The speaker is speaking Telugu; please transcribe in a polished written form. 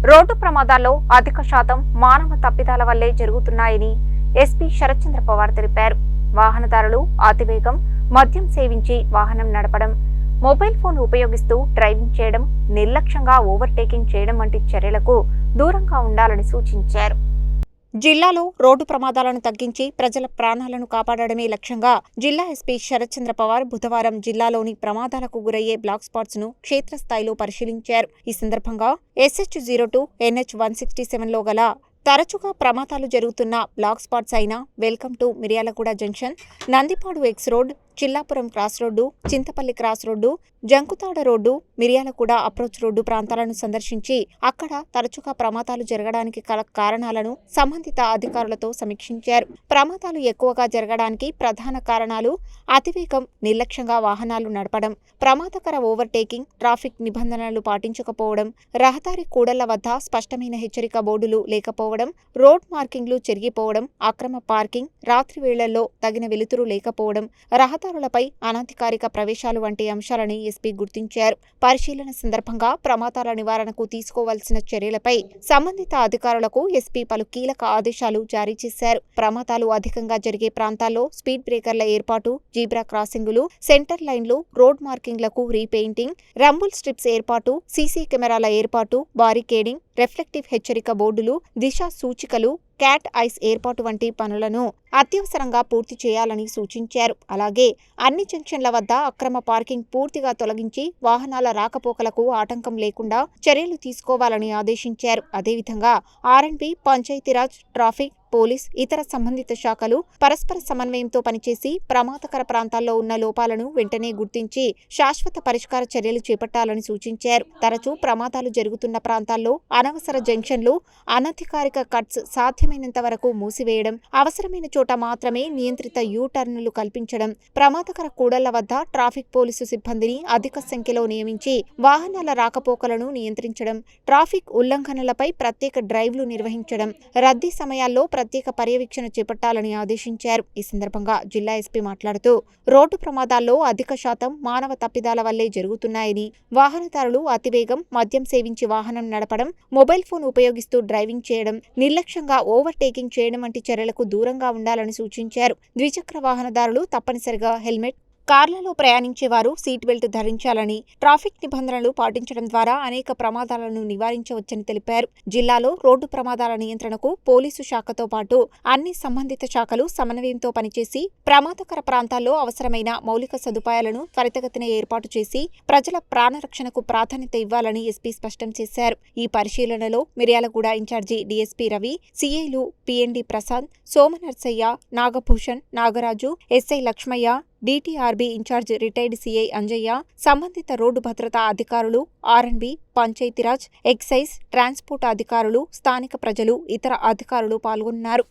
రోడ్డు ప్రమాదాల్లో అధిక శాతం మానవ తప్పిదాల వల్లే జరుగుతున్నాయని ఎస్పీ శరత్చంద్ర పవార్ తెలిపారు. వాహనదారులు అతివేగం, మద్యం సేవించి వాహనం నడపడం, మొబైల్ ఫోన్ ఉపయోగిస్తూ డ్రైవింగ్ చేయడం, నిర్లక్ష్యంగా ఓవర్టేకింగ్ చేయడం వంటి చర్యలకు దూరంగా ఉండాలని సూచించారు. జిల్లాలో రోడ్డు ప్రమాదాలను తగ్గించి ప్రజల ప్రాణాలను కాపాడడమే లక్ష్యంగా జిల్లా ఎస్పీ శరత్చంద్ర పవార్ బుధవారం జిల్లాలోని ప్రమాదాలకు గురయ్యే బ్లాక్ స్పాట్స్ ను క్షేత్రస్థాయిలో పరిశీలించారు. ఈ సందర్భంగా SH02, NH167లో గల తరచుగా ప్రమాదాలు జరుగుతున్న బ్లాక్ స్పాట్స్ అయిన welcome to Miryalaguda junction, Nandipadu X road, Chillapuram cross road, Chintapalli cross road, Jankutada road, Miryalaguda approach road ప్రాంతాలను సందర్శించి అక్కడ తరచుగా ప్రమాదాలు జరగడానికి గల కారణాలను సంబంధిత అధికారులతో సమీక్షించారు. ప్రమాదాలు ఎక్కువగా జరగడానికి ప్రధాన కారణాలు అతివేగం, నిర్లక్ష్యంగా వాహనాలు నడపడం, ప్రమాదకర ఓవర్టేకింగ్, ట్రాఫిక్ నిబంధనలు పాటించకపోవడం, రహదారి కూడళ్ల వద్ద స్పష్టమైన హెచ్చరిక బోర్డులు లేకపోవడం, రోడ్ మార్కింగ్లు చెరిగిపోవడం, అక్రమ పార్కింగ్, రాత్రి వేళల్లో తగిన వెలుతురు లేకపోవడం, రహదారులపై అనధికారిక ప్రవేశాలు వంటి అంశాలని ఎస్పీ గుర్తించారు. పరిశీలన సందర్భంగా ప్రమాదాల నివారణకు తీసుకోవాల్సిన చర్యలపై సంబంధిత అధికారులకు ఎస్పీ పలు కీలక ఆదేశాలు జారీ చేశారు. ప్రమాదాలు అధికంగా జరిగే ప్రాంతాల్లో స్పీడ్ బ్రేకర్ల ఏర్పాటు, జీబ్రా క్రాసింగులు, సెంటర్ లైన్లు, రోడ్ మార్కింగ్లకు రీపెయింటింగ్, రంబుల్ స్ట్రిప్స్ ఏర్పాటు, సీసీ కెమెరాల ఏర్పాటు, బారికేడింగ్, రిఫ్లెక్టివ్ హెచ్చరిక బోర్డులు, దిశా సూచికలు, క్యాట్ ఐస్ ఏర్పాటు వంటి పనులను అత్యవసరంగా పూర్తి చేయాలని సూచించారు. అలాగే అన్ని జంక్షన్ల వద్ద అక్రమ పార్కింగ్ పూర్తిగా తొలగించి వాహనాల రాకపోకలకు ఆటంకం లేకుండా చర్యలు తీసుకోవాలని ఆదేశించారు. అదేవిధంగా R&B, పంచాయతీరాజ్, ట్రాఫిక్, పోలీస్, ఇతర సంబంధిత శాఖలు పరస్పర సమన్వయంతో పనిచేసి ప్రమాదకర ప్రాంతాల్లో ఉన్న లోపాలను వెంటనే గుర్తించి శాశ్వత పరిష్కార చర్యలు చేపట్టాలని సూచించారు. తరచూ ప్రమాదాలు జరుగుతున్న ప్రాంతాల్లో అనవసర జంక్షన్లు, అనధికారిక కట్స్ సాధ్యమైనంత వరకు మూసివేయడం, అవసరమైన చోట మాత్రమే నియంత్రిత యూ-టర్నులు కల్పించడం, ప్రమాదకర కూడళ్ల వద్ద ట్రాఫిక్ పోలీసు సిబ్బందిని అధిక సంఖ్యలో నియమించి వాహనాల రాకపోకలను నియంత్రించడం, ట్రాఫిక్ ఉల్లంఘనలపై ప్రత్యేక డ్రైవ్లు నిర్వహించడం, రద్దీ సమయాల్లో ప్రత్యేక పర్యవేక్షణ చేపట్టాలని ఆదేశించారు. ఈ సందర్భంగా జిల్లా ఎస్పీ మాట్లాడుతూ రోడ్డు ప్రమాదాల్లో అధిక శాతం మానవ తప్పిదాల వల్లే జరుగుతున్నాయని, వాహనదారులు అతివేగం, మద్యం సేవించి వాహనం నడపడం, మొబైల్ ఫోన్ ఉపయోగిస్తూ డ్రైవింగ్ చేయడం, నిర్లక్ష్యంగా ఓవర్టేకింగ్ చేయడం వంటి చర్యలకు దూరంగా ఉండాలని సూచించారు. ద్విచక్ర వాహనదారులు తప్పనిసరిగా హెల్మెట్, కార్లలో ప్రయాణించేవారు సీట్ బెల్ట్ ధరించాలని, ట్రాఫిక్ నిబంధనలు పాటించడం ద్వారా అనేక ప్రమాదాలను నివారించవచ్చని తెలిపారు. జిల్లాలో రోడ్డు ప్రమాదాల నియంత్రణకు పోలీసు శాఖతో పాటు అన్ని సంబంధిత శాఖలు సమన్వయంతో పనిచేసి ప్రమాదకర ప్రాంతాల్లో అవసరమైన మౌలిక సదుపాయాలను త్వరితగతిన ఏర్పాటు చేసి ప్రజల ప్రాణరక్షణకు ప్రాధాన్యత ఇవ్వాలని ఎస్పీ స్పష్టం చేశారు. ఈ పరిశీలనలో మిర్యాలగూడ ఇన్ఛార్జి డీఎస్పీ రవి, సిఐలు PND Prasad, Somanarsaiah, Nagabhushan, Nagaraju, SI Lakshmaiah, DTRB incharge retired CI Anjaiah, సంబంధిత రోడ్డు భద్రతా అధికారులు, R&B, పంచాయతీరాజ్, ఎక్సైజ్, ట్రాన్స్పోర్ట్ అధికారులు, స్థానిక ప్రజలు, ఇతర అధికారులు పాల్గొన్నారు.